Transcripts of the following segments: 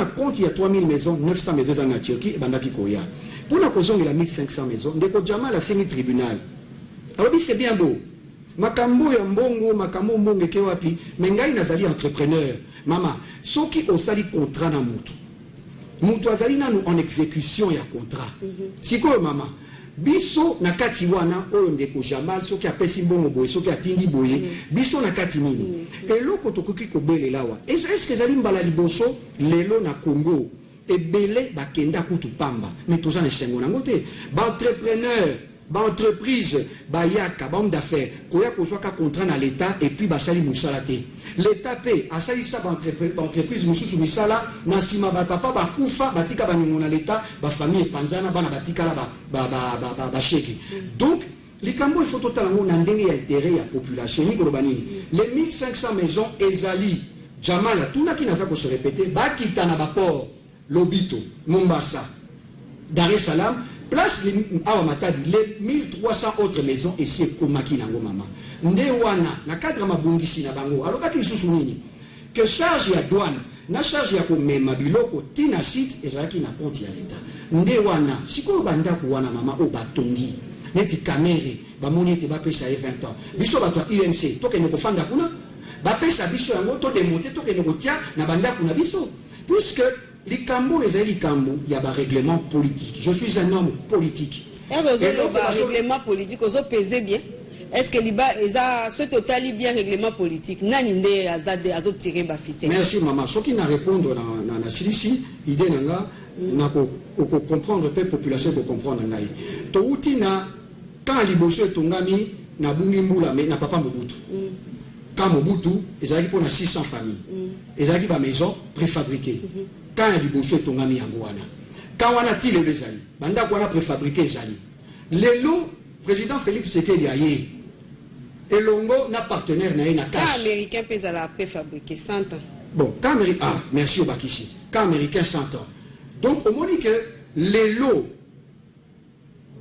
un compte, il y a 3000 maisons, 900 maisons en Turquie, et Bandaki Koya. Pour la cause, il y a 1500 maisons. Ndeko Jamal a semi-tribunal. Alors, c'est bien beau. Makambo ya mbongo, makambo mbongo ke wapi, mais ngai nazali entrepreneur. Mama, soki osali contrat na mutu. Mutu azali nanu en exécution ya contrat. Siko mama, biso na kati wana oyo ndeko Jamal soki apesi mbongo boye, soki atindi boye, biso na kati nini. Eloko tokoki kobele lawa. Est-ce que zali mbala liboso lelo na Congo ebele bakenda kutu pamba, mais toza na sengo nango te. Ba entrepreneur ba entreprise ba yaka ba homme d'affaires koya kozwa ka contrat na l'état et puis ba sali musala te l'état pe asali sa ba entreprise mususu misala na sima ba papa ba kufa batika ba ningo na l'état ba famille panzana bana batika la ba cheki. Donc likambo il faut totalement na ndenge ya intérêt ya population ni kolobanini les 1500 maisons ezali Jamala tuna kinaza ko se répéter ba kitana ba port Lobito Mombasa Dar es Salaam place les 1300 autres maisons et c'est Komaki Nango Mama. Ndewana, na cadre mabungisi na bango. Alors, baki susu nini? Que charge ya douane, na charge ya komema biloko, tina site, et zaki na compte ya l'État. Ndewana, siko banda kuwana mama o batongi. Neti kamere, ba moni te ba pesa 20 ans. Biso bato UNC, toke ne kofanda kuna, ba pesa biso yango to démonter, toke ne kotia na banda kuna biso. Puisque les cambo et les cambo, il y a un règlement politique. Je suis un homme politique. Et le règlement politique, vous pesez bien. Est-ce que ce total bien règlement politique? Merci maman. Ce qui n'a répondu dans la Silici, l'idée n'a pas comprendre la population pour comprendre. Toutina, quand l'Iboso est tongami, n'a bungi mboula, mais n'a pas Mobutu. Quand Mobutu, ils arrivent pour 600 familles. Ils arrivent à maison préfabriquée. Quand il y a des tongami yangoana, quand on a tiré les alliés, banda quoi préfabriqué les alliés. Le président Félix Tshisekedi aye, et Longo n'a partenaire na cash. Quand américain peut la préfabriquer 100 ans. Bon, quand américain, ah merci au Bakissi. Quand américain 100 ans. Donc au moment que les lots,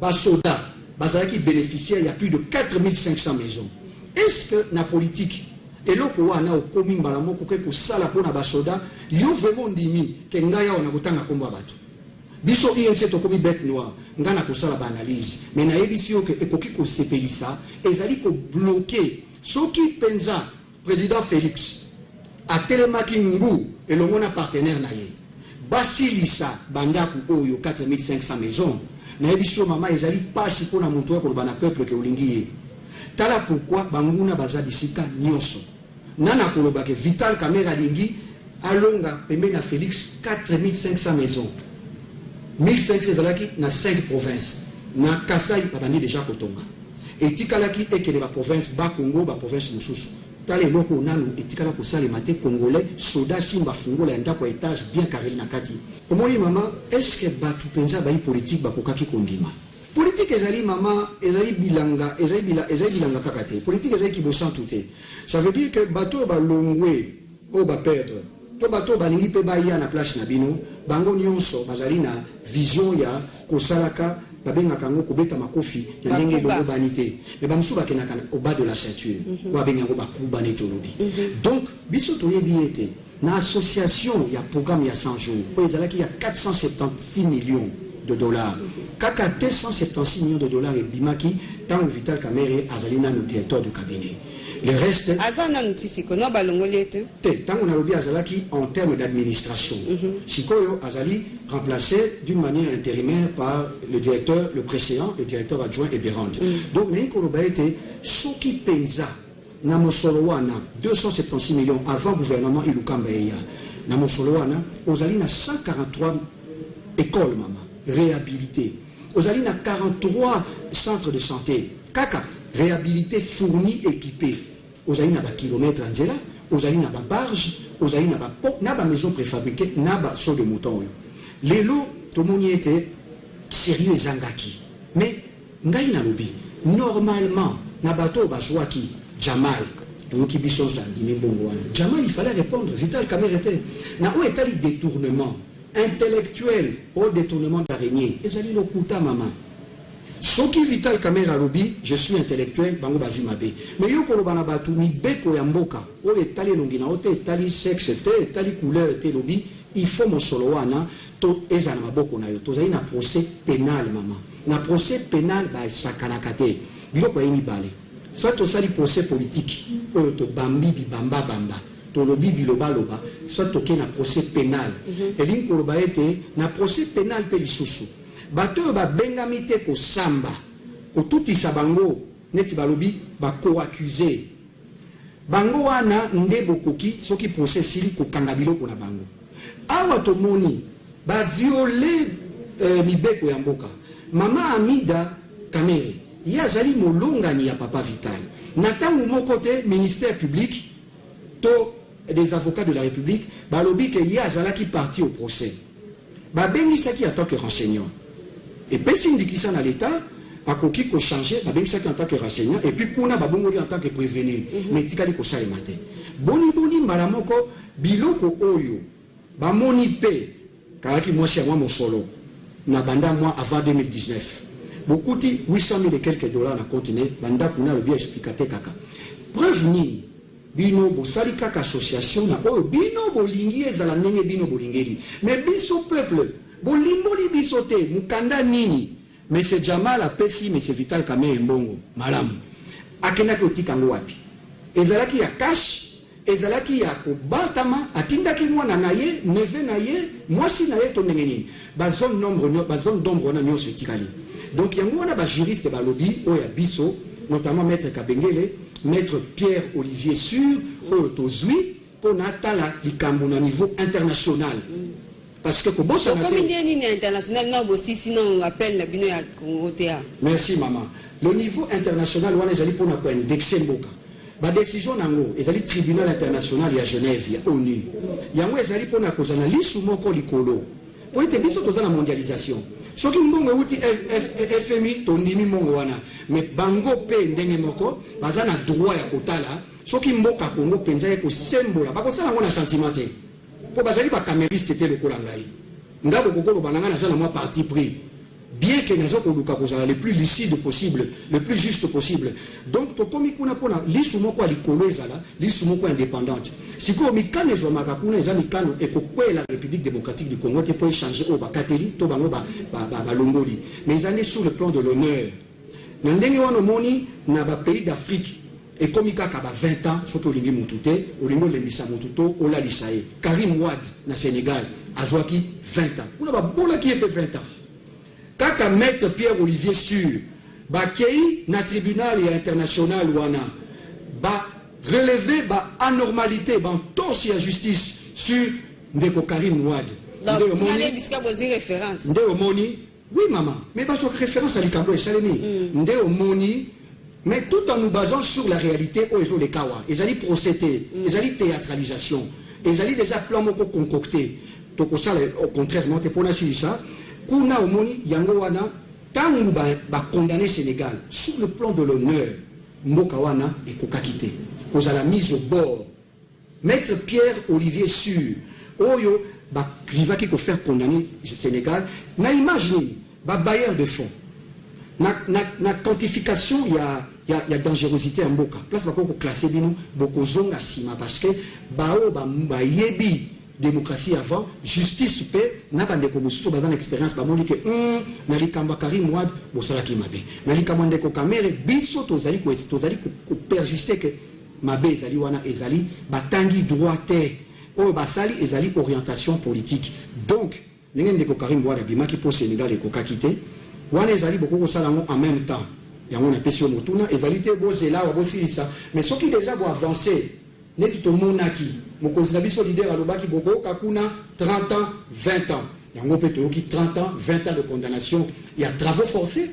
basoda, bazaki bénéficiaires, il y a plus de 4500 maisons. Est-ce que la politique et là, on a au commun balamo ko sala pona basoda yo vraiment ndimi ke ngaya ona kutanga komba bato biso INC to komi bête noire ngana ko sala ba analyse mais na yebisi yo ke ekoki ko sepelisa ezali ko bloquer soki penza président Félix a telemaki ngu et le mona partenaire na ye basilisa bandaku oyo 4500 maisons na yebisi yo mama ezali pasi pona muntu ko bana peuple ke olingi tala pourquoi banguna bazabisika nyonso nana koloba ke Vital Kamerhe lingi alonga pembe na Félix 4500 maisons 1500 zalaki na 5 provinces na Kasai babandi déjà kotonga etikalaki ekele ba province ba Congo ba province mususu tala eloko nanu etikala ko sale mate congolais soda simba fungola nda ko étage bien carré na kati omoni mama est-ce que batu penza ba politique ba kokaki kondima politique ezali mama ezali bilanga kakate politique ezali kibosan touté ça veut dire que bateau ba longwe o ba perdre to bateau ba lingi pe ba ya na place na bino bango nyonso bazali na vision ya kosalaka babenga kango kobeta makofi na ndenge bongo banité mais bamusu ba kenaka au bas de la ceinture wa benga ko ba kuba netolobi donc biso to yebiete na association ya programme ya 100 jours o ezalaki ya 476 millions de dollars. Kaka 276 millions de dollars et Bimaki, tant Vital Kamerhe Azalina, le directeur du cabinet. Le reste. Azana notice qu'on a balongolete. Tant on a lobby Azalaki en termes d'administration. Sikoyo Azali remplacé d'une manière intérimaire par le directeur, le précédent, le directeur adjoint et Bérande. Donc, Menkoloba était Soki Penza, Namosolowana, 276 millions avant gouvernement Ilukambeya. Namosolowana, Ozalina 143 écoles, maman. Réhabilité. Aux alines à 43 centres de santé. Kaka, réhabilité fournie, équipée. Aux alines à kilomètres en zéla, aux alines à barge, aux alines à pont, n'a pas maison préfabriquée, n'a pas saut de mouton. Les lots, tout le monde était sérieux et zangaki. Mais, ngai na lobby, normalement, n'a pas to baswaki, Jamal, Jamal, il fallait répondre. Vital Kamerhe était. Na où est-il détournement? Intellectuel au détournement d'araignée. Et ça dit le kuta maman. Ce qui Vital Kamerhe lobby, je suis intellectuel, bango bazumabe. Mais yo kolobana batu ni beko ya mboka. O etali longina, o te etali sexe, te etali couleur, te lobby. il faut mon solo wana to eza na maboko na yo tozali na procès pénal mama na procès pénal ba sakanaka te biloko ya mibale soit tosali procès politique oyo to bambi bibamba bamba tolobi biloba loba soit toke na procès pénal elingi koloba ete na procès pénal pe lisusu bato oyo babengami te kosamba kotutisa bango neti balobi bako-accusé bango wana nde bokoki soki procès sili kokanga biloko na bango awa tomoni baviole mibeko ya mboka mama Amida Kamere ye azali molongani ya papa Vital na ntango moko te ministère public to des avocats de la République balobi ke ye azalaki parti au procès babengisaki en tant que renseignant et pesi ndikisa na l'état akoki ko changer babengisaki en tant que renseignant et puis kuna babongoli en tant que prévenu mais tikali ko salema te boni mbala moko biloko oyo bamoni pe kaki mwasi ya mwa mosolo na banda moi avant 2019 beaucoup de 800 000 et quelques dollars na continent banda kuna le bien explicaté kaka preuve ni bino bosali kaka association na oyo bino bolingi ezala ndenge bino bolingeli mais biso peuple bolimboli biso te mukanda nini monsieur Jamal apesi monsieur Vital Kamere mbongo malamu akendaki otikango wapi ezalaki ya cash ezalaki ya kobatama atindaki mwana na ye neve na ye mwasi na ye to ndenge nini bazone d'ombre na nyonso etikali donc yango wana bajuriste balobi oyo ya biso notamment maître Kabengele maître Pierre Olivier Sur oyo tozwi mpo na atala likambo na niveau international parce que kobosa na international na bosisi na appel na bino ya Congotea. Merci maman. Le niveau international wana ezali pona ko indexer mboka. Ba décision nango ezali tribunal international ya Genève ya ONU. Yango ezali pona kozana lisu moko likolo. Po ete biso tozana mondialisation. Soki mbongo uti FMI tondimi mbongo wana mais bango pe ndenge moko bazana droit ya kotala soki mboka Congo penza ye ko sembola bakosala ngona sentiment te. Pour bazali ba camériste te lokola ngai ngabo kokolo bananga na zana moi parti pris bien que nazo koluka kozala le plus lucide possible le plus juste possible donc to komi kuna pona lisu moko alikolo ezala lisu moko indépendante siko mikane zo makakuna eza mikano ekokwela République démocratique du Congo te pour changer au bakateli to bango ba longoli mais ils allaient sur le plan de l'honneur na ndenge wana moni na ba pays d'Afrique et comme il y a 20 ans, surtout au Moutoute, au Lembissa Moututo, au Lalisae, Karim Wade, na Sénégal, a joué 20 ans. On a bola qui est 20 ans. Quand maître Pierre Olivier Sur, Bakei, na tribunal et international, wana, ba relever ba anormalité, ba torsi à justice sur Ndeko Karim Wade. Donc, vous allez bisca poser référence. Ndeo Moni, oui maman, mais pas sur référence à l'Ikambo et Salemi. Ndeo Moni. Mais tout en nous basant sur la réalité, ils ont les kawa, ils allaient procéder, ils allaient théâtralisation, ils allaient déjà plan moko concocté. Donc ça, au contraire, non, pour ça, kuna omoni yangowana, tangu ba condamné Sénégal sur le plan de l'honneur, Mokawana et Kokakité, cause à la mise au bord. Maître Pierre Olivier Sur, oyo ba riva qui ko faire condamner Sénégal, na imagine ba bailleur de fonds. Na quantification, il y a dangerosité en boka. Place va classer bino boko zonga sima parce que ba yebi démocratie avant justice paix na bande ko mususu bazana expérience ba moni que na likamba Karim Wade bo sala ki mabe na likamba ndeko Kamere biso tozali ko persister que mabe ezali wana ezali batangi droite o basali ezali orientation politique donc ndenge ndeko Karim Wade bimaki pour Sénégal et ko kakité wana ezali beaucoup ça en même temps il y a une question motuna ezali te bozela wa bosilisa mais ce qui déjà bo avancer neti to monaki mokonzi na biso leader alobaki boko kakuna 30 ans 20 ans yango pe to ki 30 ans 20 ans de condamnation il y a travaux forcés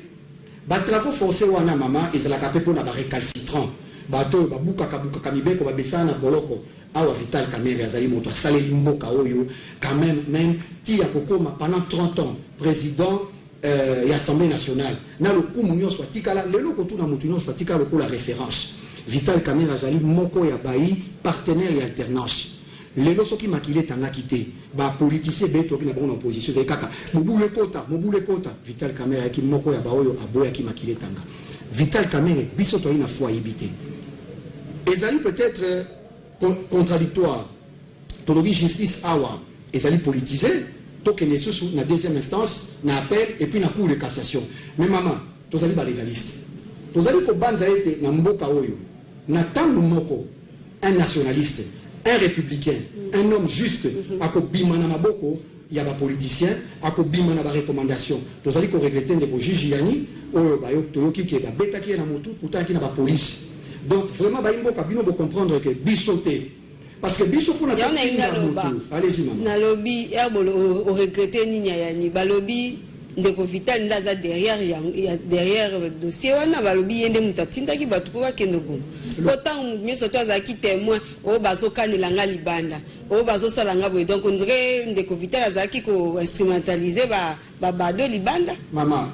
ba travaux forcés wana mama ezala kapé pour na ba récalcitrant bato babuka kamibeko ba besana boloko awa Vital Kamere azali moto saleli mboka oyo quand même ti akokoma pendant 30 ans président l'Assemblée nationale na le coup munyo soit tikala lelo ko tuna mutunyo soit tikala ko la référence Vital Kamere azali moko ya bayi partenaire et alternance lelo soki makile tanga kité ba politicien beto ki na bonne opposition de kaka mobule kota Vital Kamere ki moko ya baoyo aboya ki makile tanga Vital Kamere biso to ina foi yibité ezali peut-être contradictoire tolobi justice awa ezali politisé, donc il est na deuxième instance, na appel et puis na cour de cassation. Mais maman, tozali ba légaliste. Tozali ko banza ete na mboka oyo, na tangu moko un nationaliste, un républicain, un homme juste, ako bima na maboko ya ba politicien, ako bima na ba recommandation. Tozali ko regretter ndeko juge yani oyo ba yo toyoki ke ba betaki na motu pourtant ki na ba police. Donc vraiment ba imboka bino bo comprendre que bisoté parce que biso pour allez-y maman. Na lobby erbolo au regretter ni yani ba lobby ndeko Vital ndaza derrière dossier wana ba lobby yende mutatinda ki batu ko bakende ko. Autant mieux toi azaki témoin o bazo kanelanga libanda o bazo salanga boy donc on dirait ndeko Vital azaki ko instrumentaliser ba bado libanda. Maman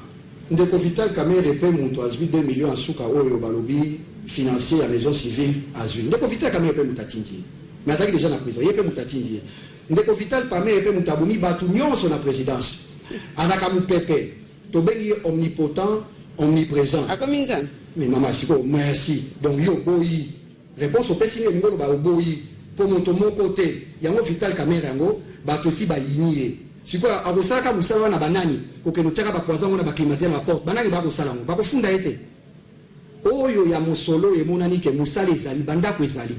ndeko Vital kamere pe muntu azwi 2 millions en suka oyo ba lobby financier à maison civile azwi ndeko Vital kamere pe mutatindi. Mais attaque déjà la prison, il peut mutatindi. Ndeko Vital pame pe mutabumi batu nyonso na présidence. Anaka mu pepe. To bengi omnipotent, omniprésent. A combien ça? Mais maman siko merci. Donc yo boyi. Réponse au pesine ngolo ba boyi. Pour mon côté, yango Vital kamera yango batu si ba yinie. Siko akosaka musala na banani, ko ke no teka ba poison na ba climatiser la porte. Banani ba ko sala ngo. Ba ko funda ete. Oyo ya mosolo e monani ke musala ezali banda ko ezali.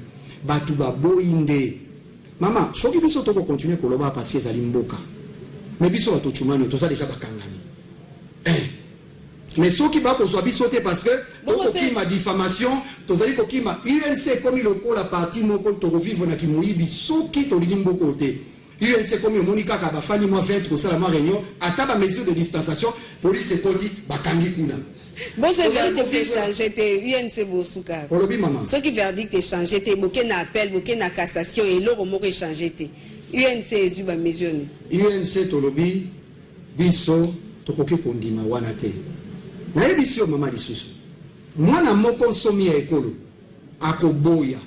Batu ba boinde. Maman, soki biso toko continuer koloba parce que ezali mboka. Mais biso bato chumano toza déjà bakangami. Mais soki ba ko so biso te parce que toko ma diffamation, tozali ko kima UNC comme le ko la partie moko to vivre na kimoyibi soki to limbo côté. UNC comme Monica ka ba fani moi 20 ko sala ma réunion, ata ba mesure de distanciation, police et koti bakangi kuna. Bon, ce verdict est changé, UNC Bosuka. Ce qui verdict est changé, beaucoup d'appel, beaucoup de cassation et l'autre mot est changé. UNC est sur la mesure. UNC Tolobi, Biso, Tokoki Kondima, Wanate. Na ebisio mama lisusu. Mwana moko somi ya ekolo, akoboya.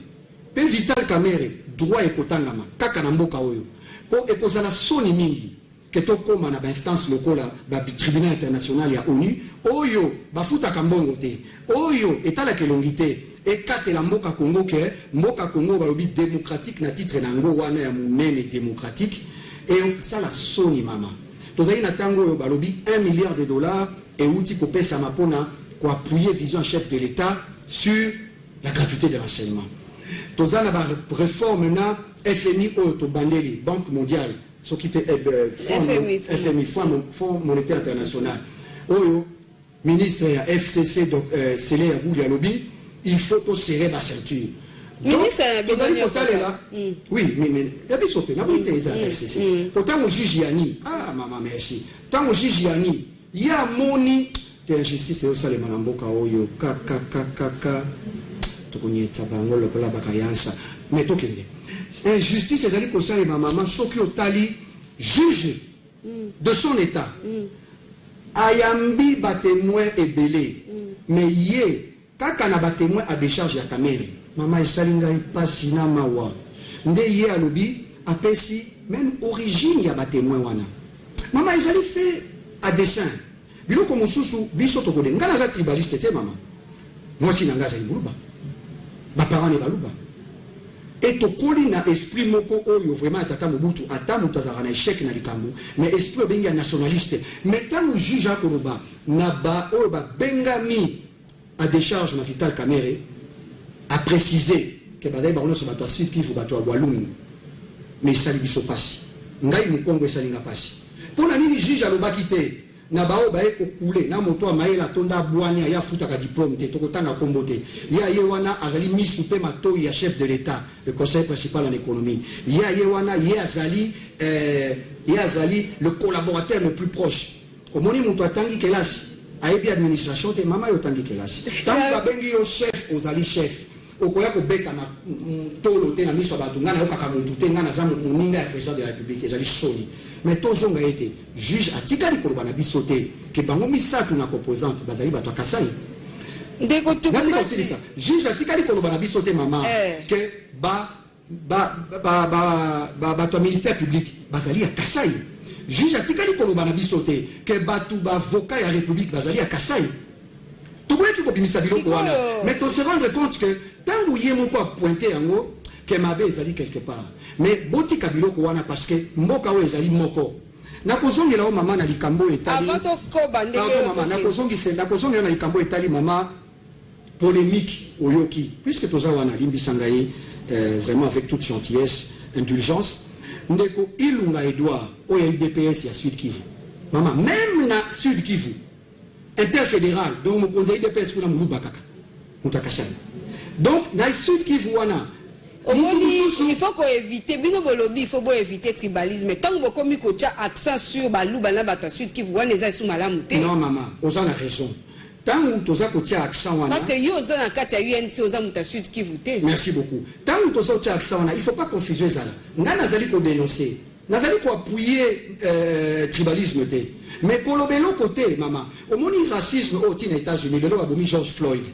Pe Vital Kamere, droit ekotangama, kaka na mboka oyo. Po ekozala soni mingi. Que to koma na ba instance lokola ba tribunal international ya ONU oyo bafuta kambongo te oyo etala kelongité et kate la mboka Congo ke mboka Congo ba lobi démocratique na titre nango wana ya munene démocratique et ça la soni mama tozali na tango oyo ba lobi $1 milliard et outil ko pesa mapona ko appuyer vision chef de l'État sur la gratuité de l'enseignement tozana ba réforme na FMI oyo to bandeli Banque mondiale s'occuper FMI, Fonds monétaire international. Oyo, ministre ya FCC, donc Sélé Yagouli à lobby, il faut tout serrer ma ceinture. Ministre là. Oui, mais il y a des choses, il y a des FCC. Pourtant, mon juge Yani, ah, maman, merci. Tant mon juge Yani, il y a moni, t'es injustice, c'est au salé Manamboka, oyo, kaka, tokoni tabango, le kola bakayansa, mais tokende. Injustice, c'est allé comme ça, et ma maman, Soki Otali, juge de son état. Ayambi ba témoin et belé. Mais yé, kakana ba témoin à décharge ya kamere. Maman, salinga ipasi na mawa. Nde yé à lobby, apesi, même origine ya ba témoin wana. Maman, ils allaient fait à dessein. Bilo comme sous biso tokode. Ngana za tribaliste te maman. Moi si nanga za iburuba. Ba parents ne baluba. Et to koli na esprit moko oyo vraiment ataka mobutu ata mutazara na échec na likambo mais esprit benga nationaliste mais tant le juge a koloba na ba oyo ba bengami à décharge na Vital Kamere a précisé que bazai ba ono so bato asipi fu bato walungu mais ça libiso pasi ngai mukongo esalinga pasi pona nini juge alobaki te na bao bae ko kule na moto amaela tonda bwani ya futa ka diplôme te tokotanga kombo te ya yewana azali misupe mato ya chef de l'état le conseil principal en économie ya yewana ya azali le collaborateur le plus proche omoni moto atangi kelasi ayebi administration te mama yo tangi kelasi tangi ba bengi yo chef ozali chef okoya ko beta na tolo te na miso batu ngana yo kaka muntu te ngana za muninga ya président de la République ezali soni. Mais tous ont été juge à Tikali Kolobana bisoté que bango misatu na composante bazali bato kasai. Juge à Tikali Kolobana bisoté maman que bato ministère public bazali à Kasai. Juge à Tikali Kolobana bisoté que bato avocat ya République bazali à Kasai. Tout le monde qui copie ça biloko wana. Mais tu se rendre compte que tant où yé mon quoi pointé en haut que mabe ezali quelque part. Mais boti kabilo ko wana parce que mboka o ezali moko. Na kozongi la o mama na likambo etali. Avant ko bande mama na kozongi na likambo etali mama polémique oyoki puisque toza wana limbisa ngai vraiment avec toute gentillesse, indulgence. Ndeko Ilunga Edouard oya UDPS ya Sud Kivu. Mama même na Sud Kivu interfédéral donc mon conseil UDPS pour la Muluba kaka. Mutakashana. Donc na Sud Kivu wana il faut qu'on évite, il faut éviter le tribalisme. Tant que vous avez accent sur Balouba, Sud Kivu, vous avez sous malam. Non maman, vous avez raison. Tant que vous avez accent parce que vous avez un cas de UNC, vous avez Sud Kivu. Merci beaucoup. Tant que vous avez accent, il ne faut pas confuser ça. Nous allons dénoncer. Nous allons appuyer tribalisme. Mais pour le côté, maman, au moins le racisme aux États-Unis, le loi de George Floyd.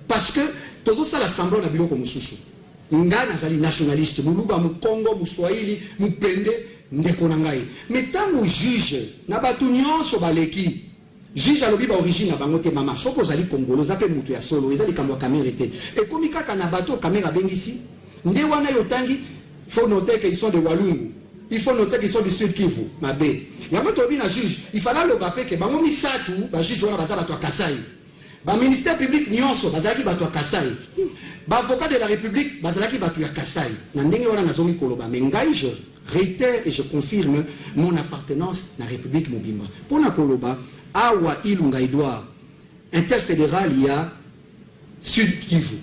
Parce que tout ça, l'Assemblée n'a pas comme sous. Ngana zali nationaliste, muluba mu Congo, mu Swahili, mu pende, ndeko na ngai. Mais tant que juge, na batu nyonso baleki, juge alobi ba origine na bango te mama, soko zali Congolo, zape mutu ya solo, ezali kamwa kamera te. Et comme kaka na bato kamera bengisi, nde wana yotangi, il faut noter qu'ils sont de Walungu. Il faut noter qu'ils sont du Sud Kivu, mabe. Yama tobi na juge, il fallait le rappeler que bango misatu, ba juge wana baza bato Kasai. Ba ministère public nyonso bazaki bato Kasai. Avocat de la République, Bazalaki Batouya Kassai, je réitère et je confirme mon appartenance à la République Mobimba. Pour la Koloba, Awa Ilunga Edouard, interfédéral, il y a Sud Kivu.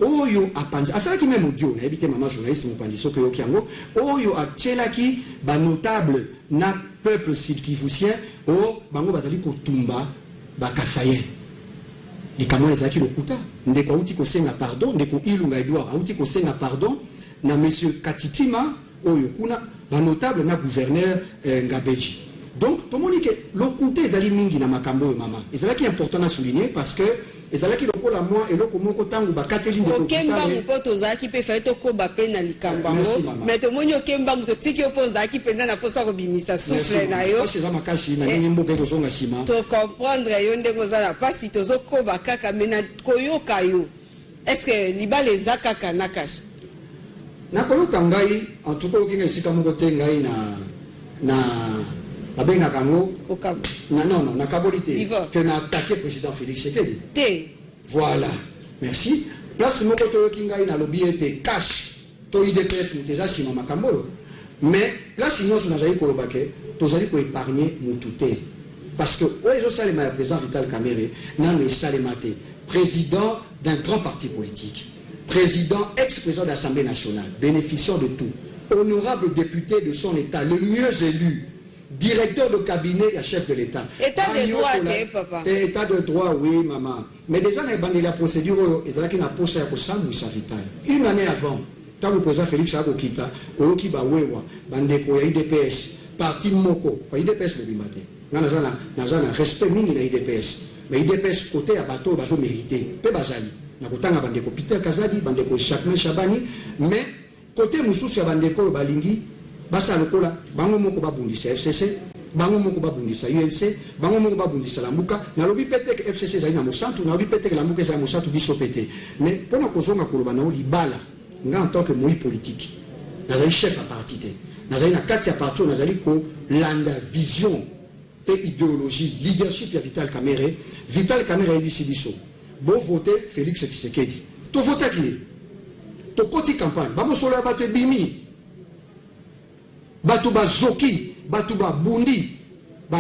Oyo a Panzi, à cela qui même audio, n'a évité maman journaliste, mon pandiso, que Yokiango, Oyo a Tchelaki, ba notable, na peuple Sud Kivusien, o Bango Bazali Kotumba, ba Kassayen. Les Camerounais qui le kuta, ndeko auti ko senga pardon, ndeko Ilunga Edouard auti ko senga pardon, na monsieur Katitima, oyo kuna, ba notable na gouverneur Ngabeji. Donc, tout le monde dit que le côté est mingi na makambo maman. Et c'est là qui est important à souligner parce que et c'est là qui le colle à moi et le comment autant ou ba Catherine de Kemba mu poto za qui peut faire to ko ba pe na likambango. Mais to monyo Kemba mu to tiki opoza qui penda na posa ko bimisa souffle na yo. C'est ça makashi na nyimbo ke ko zonga sima. To comprendre yo ndeko za la pasi to zo ko ba kaka mena koyoka yo. Est-ce que liba les akaka nakash? Na koyoka ngai en tout cas okinga sika mo kote ngai na Abenga Kango, non, na Kabolité, que n'a attaqué le président Félix Tshisekedi. Voilà, merci. Place Mokoto Kinga na lobby était cash, to IDPS déjà si mama Kambo. Mais là sinon on a jamais kolobake, to zali ko épargner mututé. Parce que ouais, je salue le président Vital Kamerhe, nan le salemate, président d'un grand parti politique, président ex-président de l'Assemblée nationale, bénéficiant de tout, honorable député de son état, le mieux élu. Directeur de cabinet et chef de l'État. État de droit, papa. État de droit, oui, maman. Mais déjà, la procédure, ils ont une procédure vital. Une année avant, quand le président Félix Tshisekedi, Oyoki Bawewa, Bandeko, IDPS, parti Moko, IDPS le bimate. Nous avons un respect minimum à IDPS. Mais IDPS, côté à bateau, bateau mérité. Peu bazali. Nous avons Bandeko Peter Kazadi, Bandeko Chakme Chabani. Mais côté Moussous, Bandeko Balingi. Basa lokola bango moko babundisa FCC bango moko babundisa UNC bango moko babundisa Lamuka na lobi pete que FCC za ina mosantu na lobi pete que Lamuka za mosantu biso pete mais pona kozonga koloba na libala nga en tant que moi politique nazali chef à parti te nazali na kati ya parti nazali ko landa vision et idéologie leadership ya Vital Kamerhe ebisi biso bon voter Félix Tshisekedi to voter qui to koti campagne ba mosolo ya bato ebimi Batuba Zoki, Batuba Bundi,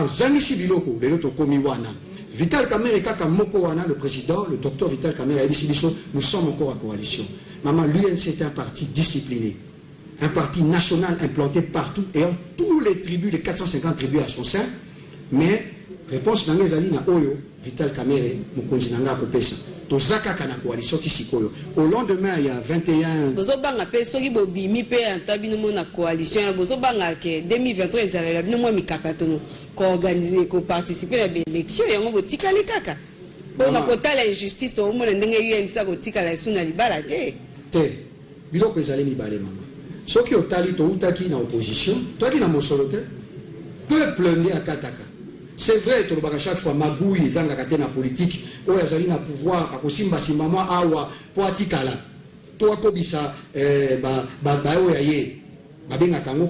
Zanishi Biloko, le loto Komiwana. Vital Kamerhe Kaka Moko Wana, le président, le docteur Vital Kamerhe nous sommes encore en coalition. Maman, l'UNC est un parti discipliné, un parti national implanté partout et en tous les tribus, les 450 tribus à son sein. Mais, réponse dans les alines à Oyo, Vital Kamerhe, Mokonzi Nanga Kopesa. Tozaka kana coalition tisikoyo. Au lendemain, il y a 21. Bozobanga pe soki bobimi pe antabino mona coalition. Bozobanga ke 2023 ezala bino mwa mikakatono ko organiser ko participer à l'élection yango botika lekaka. Bona kotala injustice to mona ndenge UNC ko tika la suna libala te. Te. Biloko ezali mibale mama. Soki otali to utaki na opposition, toi qui na mosolo te. Peuple ndi akataka. C'est vrai, tout le monde chaque fois magouille, zanga katena politique, ou yazali na pouvoir, akosimba simba moi awa, poatikala. toi kobisa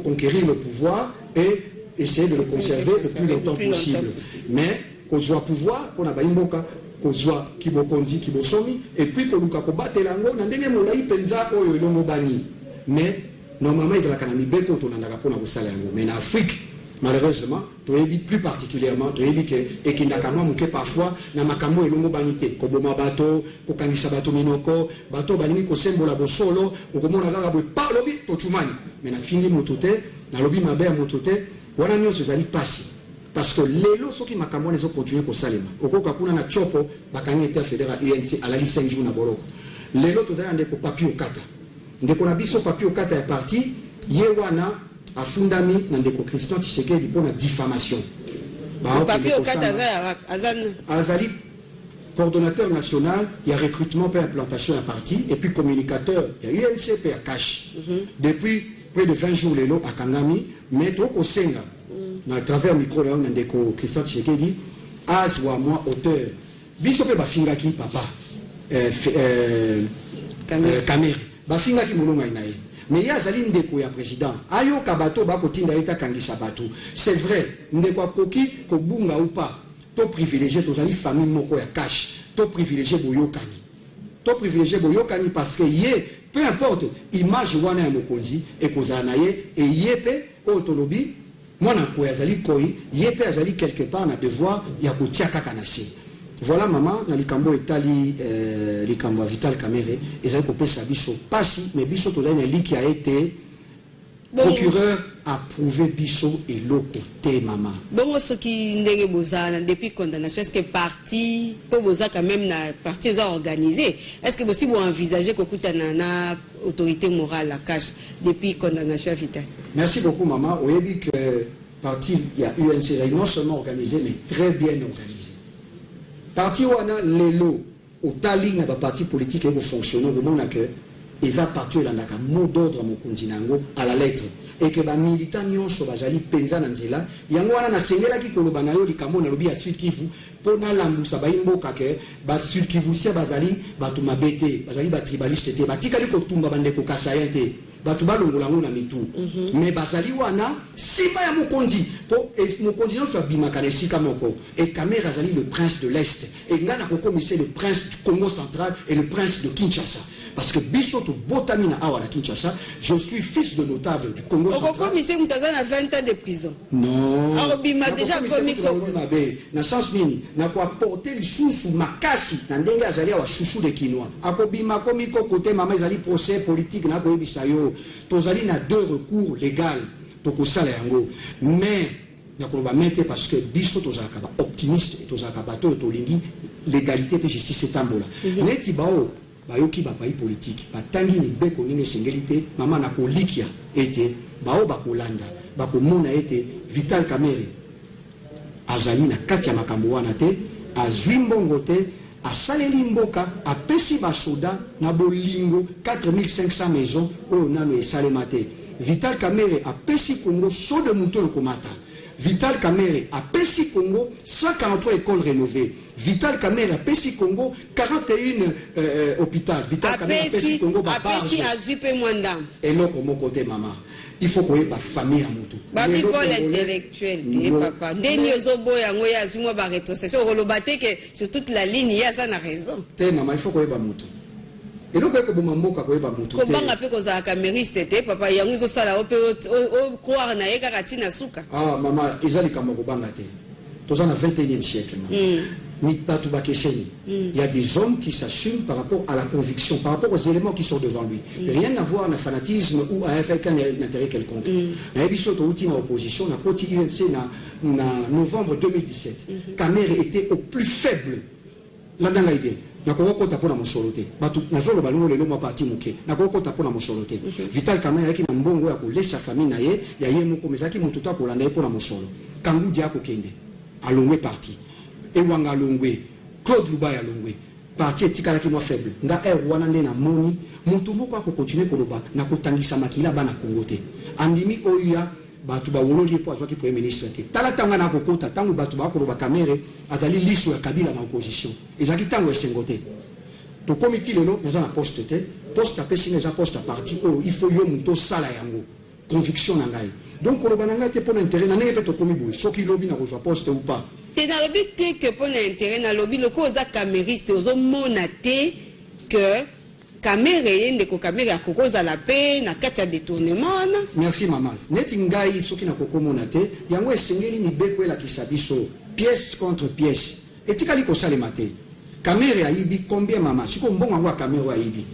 conquérir le pouvoir et essayer de le conserver le plus longtemps possible. Mais qu'on soit pouvoir, qu'on a baimboka, qu'on soit kibokondi, kibosomi, et puis qu'on luka kobate lango, n'andenge molai penza oyo elongo bani. Mais normalement ils ont la kanami beko to nandaka pona kosala yango. Mais en Afrique, malheureusement, toyebi plus particulièrement, toyebi que et kindakama muke parfois na makambo elongo banite, koboma bato, kokangisa bato minoko, bato balingi kosembola bosolo, okomona kaka boy pa lobi to chumani. Mais na fini motote, na lobi mabe motote, wana nyonso ezali pasi. Parce que lelo soki makambo les continuer ko salema. Okoka kuna na chopo bakangi interfédéral UNC à la 5 jours na boloko. Lelo tozali ndeko papier okata. Ndeko na biso papier okata ya parti yewana afundami na ndeko Christian Tshisekedi pour la diffamation. Papier okata azali coordonnateur national, il y a recrutement pour implantation à parti et puis communicateur, il y a UNC et cash. Depuis près de 20 jours lelo à Kangami, mais trop au Senga. À travers le micro, on a dit que Christian Tshisekedi a soit moi auteur. Bisope bafingaki papa Kamere bafingaki mononga inaye. Mais il y a Zaline Ndeko ya président. Ayo kabato bako tinda eta kangisa bato. C'est vrai, ndeko koki ko bunga ou pas. To privilégié to zali famille moko ya cash. To privilégié boyokani. To privilégié boyokani parce que yé peu importe image wana ya mokonzi et kozana ye et yépe autolobi. Moi, je suis quelque part na devoir ya kotia kaka na se. Voilà maman na likambo etali likambo Vital Kamerhe ezali kopesa biso pasi mais biso tozali na li qui a été procureur approuvé biso et loko te maman. Bon ce qui ndenge bozana depuis condamnation est-ce que parti pour boza quand même na parti est organisé est-ce que aussi vous envisager kokuta na autorité morale la cache depuis condamnation Vital? Merci beaucoup maman. Vous avez dit que parti il y a UNC non seulement organisé mais très bien organisé. Parti wana lelo au tali na ba parti politique et fonctionner au moment que ils a parti là ndaka mot d'ordre mon continent à la lettre et que ba militants nyonso bazali penza na nzela yango wana na sengela ki koloba na yo likambo na lobi ya Sud Kivu pona lambusa ba imboka ke ba Sud Kivu sia bazali batu mabete bazali ba tribaliste te batikali ko tumba bande ko kasayente batu balongolango na mitu mais bazali wana sima ya mokondi po mokondi no so bimaka na sika moko et Kamere azali le prince de l'Est et ngana ko commissaire le prince du Congo central et le prince de Kinshasa. Parce que Bissoto Botamina Awa à Kinshasa, je suis fils de notable du Congo central. Pourquoi commissaire Moutaza a 20 ans de prison? Non. Alors, Bima déjà commis quoi? Na sens nini, na ko apporter le sous makasi, na ndenga azali wa chouchou de Kinois. Akobima komi ko côté mama ezali procès politique na ko ebisayo. Tozali na 2 recours légal to ko sala yango. Mais na ko ba mette parce que Bissoto zaka ba optimiste et tozaka bato to lingi légalité et justice etambola. Neti bao bayoki bapai politique batangi ni beko ninge singélité mama na kolikia ete bao bakolanda bakomona ete Vital Kamerhe azali na kati ya makambo wana te azwi mbongo te asaleli mboka apesi basoda na bolingo 4500 maisons oyo nano esalema te. Vital Kamerhe apesi Congo so de moto ekomata. Vital Kamerhe a Pessi Congo 143 écoles rénovées. Vital Kamerhe a Pessi Congo 41 hôpitaux. Vital Kamerhe a Pessi Congo et là comme côté maman. Il faut qu'on ait pas famille à moto. Babi vol intellectuel, papa. Deni ozobo yango ya zuma ba rétrocession rolobate que sur toute la ligne il y a ça na raison. Té maman, il faut qu'on ait pas moto. Et donc ko bomamboka ko ait pas moto. Ko banga pe ko za camériste té papa yango izo sala o croire na ye kaka tina suka. Ah maman, ezali kama ko banga té. Tozana 21e siècle maman. Il y a des hommes qui s'assument par rapport à la conviction, par rapport aux éléments qui sont devant lui. Rien à voir avec un fanatisme ou avec un intérêt quelconque. Dans l'opposition, on a continué en novembre 2017. Kamerhe était au plus faible. Là-dedans, il est Vital Kamerhe qui n'a mbongo ya kolesa famille na ye ya ye moko mezaki mututa kolanda ye pona mosolo. Kangu dia ko kende. Alongwe parti. Ewanga Longwe, Claude Lubaya Longwe, parti etikala ki mo faible. Nga wana nde na moni, mutu moko ako continuer koloba na kotangisa makila bana Congo te. Andimi oya batu ba wololi po azwaki premier ministre te. Tala tanga na kokota tangu batu ba koloba Kamerhe azali liso ya Kabila na opposition. Ezaki tango esengote. To komiti lelo naza na poste te, poste apesi nga eza poste parti oyo il faut yo moto osala yango conviction na ngai donc koloba na ngai te mpona intérêt na ndenge mpe tokomi boye soki lobi na kozwa poste ou pas te nalobi te ke mpona intérêt nalobi loko oza camériste ozomona te ke camere ye ndeko camere akokozala mpe na kati ya détournement wana. Merci mama neti ngai soki nakokomona te yango esengeli mibeko elakisa biso pièce contre pièce etikali kosalema te camere ayibi combien mama siko mbongo yango ya camere ayibi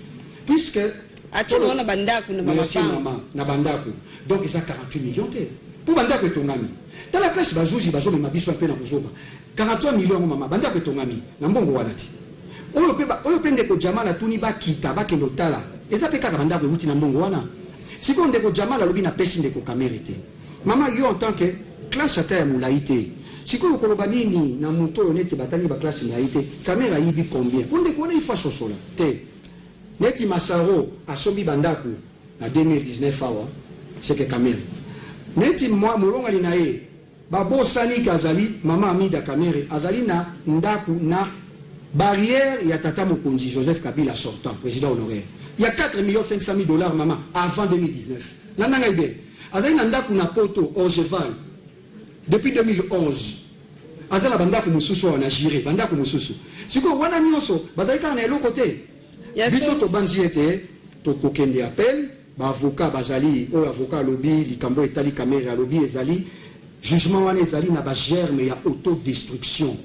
puisque atino na bandaku na mama na bandaku donc eza 48 millions te pour bandaku etongami tala place bazuzi bazomema biso mpe na kozoba 43 millions mama bandaku etongami na mbongo wana te oyo pe ndeko jamala tuni bakita bakende otala eza pe kaka bandaku euti na mbongo wana sikoyo ndeko jamala alobi napesi ndeko camere te mama yo en tant que classe ata ya molai te sikoyo koloba nini na moto oyo neti batali baklasse molai te camere ayibi combien po ndeko wana ifa sosola te neti Masaro asombi bandaku na 2019 awa seke camere neti mwa molongani na ye babosani kazali mama Amida Camere azali na ndaku na barrière ya tata mokonzi Joseph Kabila sortant président honoraire il y a 4,5 millions $ maman avant 2019 nanga ibe azali na ndaku na poto Orgeval depuis 2011 azala bandaku mususu na gire bandaku mususu siko wana nyonso bazali kana na eloko te biso to banzi ete to kokende appel ba avocat bazali o avocat lobby likambo etali Camere lobby ezali jugement wana ezali na ba germe ya autodestruction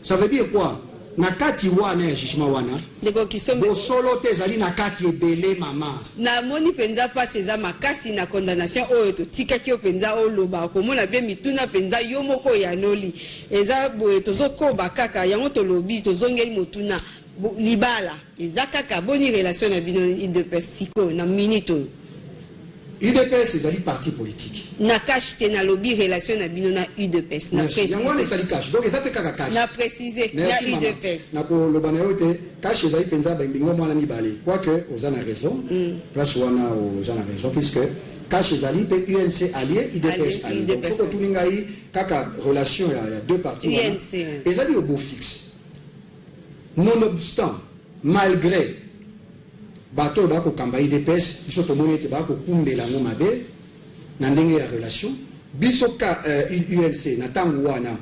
ça veut dire quoi na kati wana ya jugement wana ndeko kisombe solo te ezali na kati ebele mama na moni penza passe eza makasi na condamnation oyo to tikaki o penza oloba komona be mituna penza yo moko ya noli eza boye tozokoba kaka yango to lobby tozongeli motuna libala eza kaka boni relation na bino IDPS siko na minute UDPS ezali parti politique na cache te na lobby relation na bino na UDPS na préciser yango ezali cache donc eza pe kaka cache na préciser na UDPS na ko loba na yo te cache ezali penza bingo mwana mibale quoique oza na raison place wana oza na raison puisque cache ezali pe UNC allié UDPS allié donc soko tuningai kaka relation ya deux partis wana ezali au beau fixe nonobstant malgré bato ba ko kamba IDPS biso to monete ba ko kumbela ngo mabe na ndenge ya relation biso ka UNC na tangu wana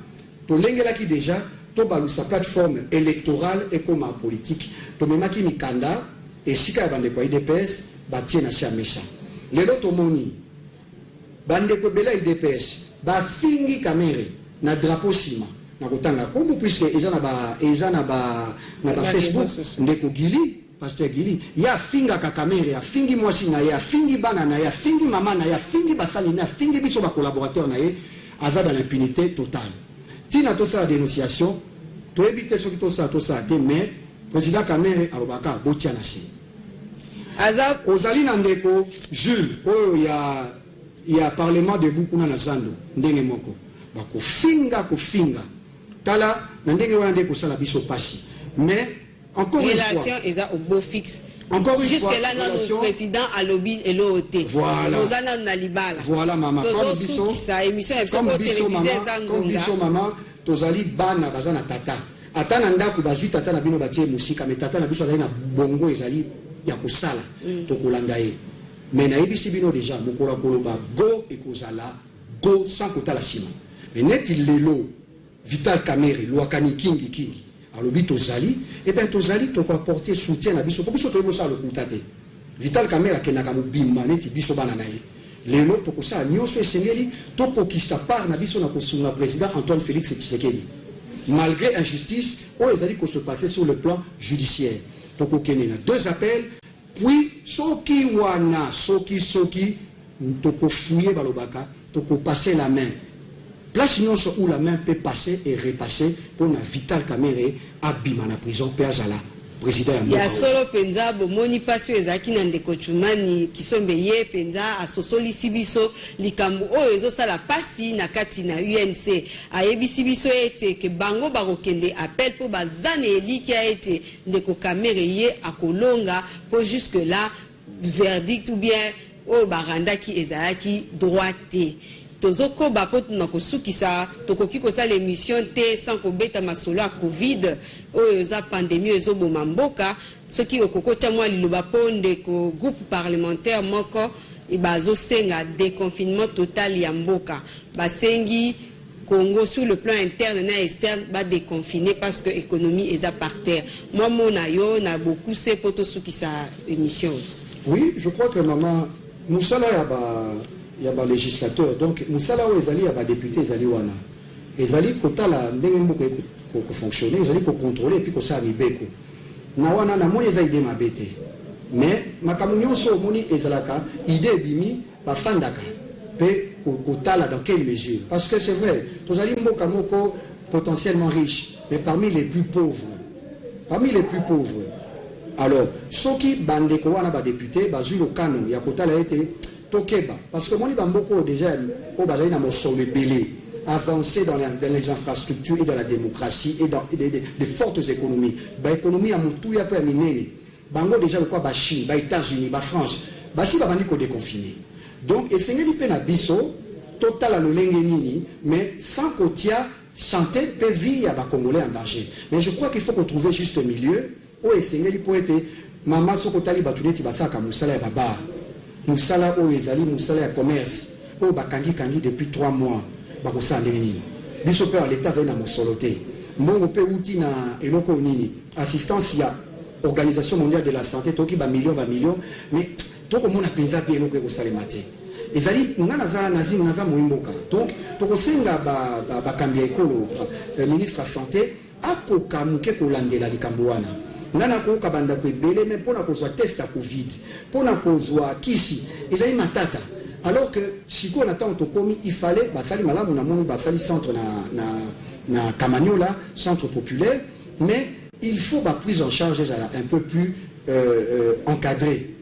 to lengelaki déjà to balusa plateforme électorale et comme politique to memaki mikanda et sika ya bande ko IDPS batie na sia mesa lelo to moni bande ko bela IDPS ba fingi Camere na drapeau sima na kotanga kombo puisque ezana ba Facebook ndeko Gili Pasteur Gili ya finga ka Camere ya fingi mwasi na ya fingi bana na ya fingi mama na ya fingi basali na fingi biso ba collaborateur na ye aza dans l'impunité totale tina to sa dénonciation to éviter ce qui to sa te mais président Camere alobaka botia na si aza ozali na ndeko Jules oyo ya parlement de Bukuna na Zando ndenge moko ba ko finga tala na ndenge wana ndeko sala biso pasi mais encore une fois relation est au beau fixe encore une jusque fois là notre président a lobby et l'OT voilà nous allons na libala voilà maman comme biso ça émission na télévision comme biso maman tozali bana bazana tata ata na ndako bazui tata na bino batie musika mais tata na biso azali na bongo ezali ya kosala to kolanda ye mais na yebisi bino déjà mokola koloba go ekozala go sans kotala sima mais neti lelo Vital Camere loakani kingi alobi tozali et bien tozali to apporter soutien na biso po biso to bosa le kutate Vital Camere akenaka mobimba neti biso bana na ye lelo to kosa nyonso esengeli to kokisa part na biso na kosunga président Antoine Félix Tshisekedi malgré injustice o ezali ko se passer sur le plan judiciaire to kokene na deux appels puis soki wana soki to kofouiller balobaka to ko passer la main place nyonso où la main peut passer et repasser pour na Vital Camere abima na prison pe azala président ya solo penza bomoni pasi ezaki na ndeko Chumani kisombe ye penza asosolisi biso likambo oyo ezosala pasi na kati na UNC ayebisi biso ete ke bango bakokende appel po bazane elikia ete ndeko Camere ye akolonga po jusque là verdict ou bien o baranda ki ezalaki droite tozoko bapo na kosukisa tokoki kosala l'émission te sans kobeta masolo ya covid oyo eza pandémie ezoboma mboka soki okokota mwa liloba po ndeko groupe parlementaire moko bazosenga déconfinement total ya mboka basengi Congo sur le plan interne et externe va déconfiner parce que l'économie est à par terre. Moi, mon ayo, n'a beaucoup c'est pour tout ce qui sa émission. Oui, je crois que maman, nous sommes là, il y a des législateurs, donc nous sommes là où il y a des députés, il y a des wana. Les alliés, quand la n'importe quoi fonctionner, les alliés pour contrôler et puis qu'on s'est beko. Na wana na moni ezali ma bête. Mais ma communion sur moni ezalaka idée bimi ba fandaka. Dans quelle mesure? Parce que c'est vrai, tous les Mbokamoko potentiellement riches, mais parmi les plus pauvres. Parmi les plus pauvres. Alors, ceux qui bandent quoi na ba député, ba le canon, ya kota la été tokeba. Parce que moi li bamboko déjà au bazali na mosole belé, avancer dans les infrastructures et dans la démocratie et dans des fortes économies. Ba économie a mutu ya pe minene. Bango déjà le quoi ba Chine, ba États-Unis, ba France. Ba si ba bandi ko déconfiner. Donc, et c'est un biso total à l'olengeni, mais sans qu'Otia santé peut vivre à Congolais en danger. Mais je crois qu'il faut qu'on trouve juste un milieu où il peut être maman sokotali batune qui basaka musala ya baba. Musala o ezali musala ya commerce. O bakangi kangi depuis 3 mois. Bakosa ndeni. Biso pe l'état za na mosoloté. Mbongo pe uti na eloko nini. Assistance ya Organisation mondiale de la santé toki ba millions, mais toko mona penza pe eloko ko salemate. Ezali ngana za naza moimboka. Donc toko senga ba kambi ekolo ministre de santé akoka muke ko landela likambo wana. Ngana ko kabanda ko ebele mais pona ko zo test à covid, pona ko zo kisi, ezali matata. Alors que si on attend to komi il fallait basali malamu na moni basali centre na Kamanyola, centre populaire, mais il faut la prise en charge un peu plus encadrée.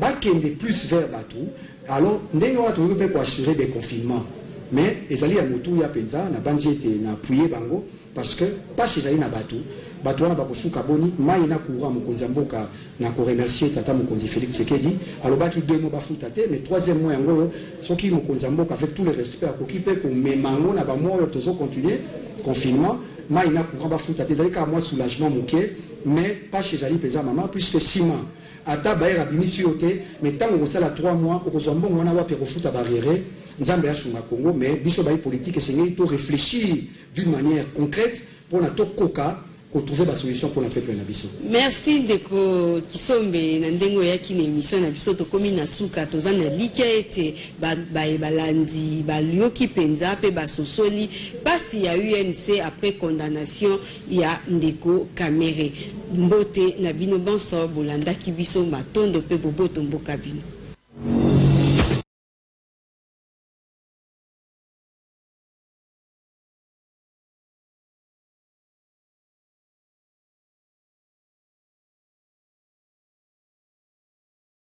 Bakende plus vers Batou. Alors, nous devons assurer des confinements. Mais les alliés à Moutou, ya Penza, na Bandiete, na Pouye Bango, parce que pas chez Aïna Batou. Batou na Bakosu Kaboni, Maïna Koura Mukonzamboka, na ko remercier Tata Mukonzi Félix Sekedi. Alors, baki 2 mois bafutate, mais 3e mois, ce qui Mukonzamboka, avec tout le respect, à Kokipe, qu'on met mango, na ba mois, toujours continuer, confinement. Maïna Koura bafutate, zali ka moi soulagement mouké, mais pas chez Ali Penza Maman, puisque 6 mois. Ata baïra bimisi yote, mais tant qu'on a 3 mois, on a bon on a pas refout à barrière, nous avons un Congo, mais biso baï politique et c'est il réfléchir d'une manière concrète pour la top coca pour trouver la solution pour la peuple na biso. Merci de ko kisombe na ndengo ya kine émission na biso to komi na suka tozana likia ete ba balandi ba lioki penza pe ba sosoli pasi ya UNC après condamnation ya ndeko Kamere. Mbote na bino bonso bolanda ki biso matondo pe boboto mboka bino.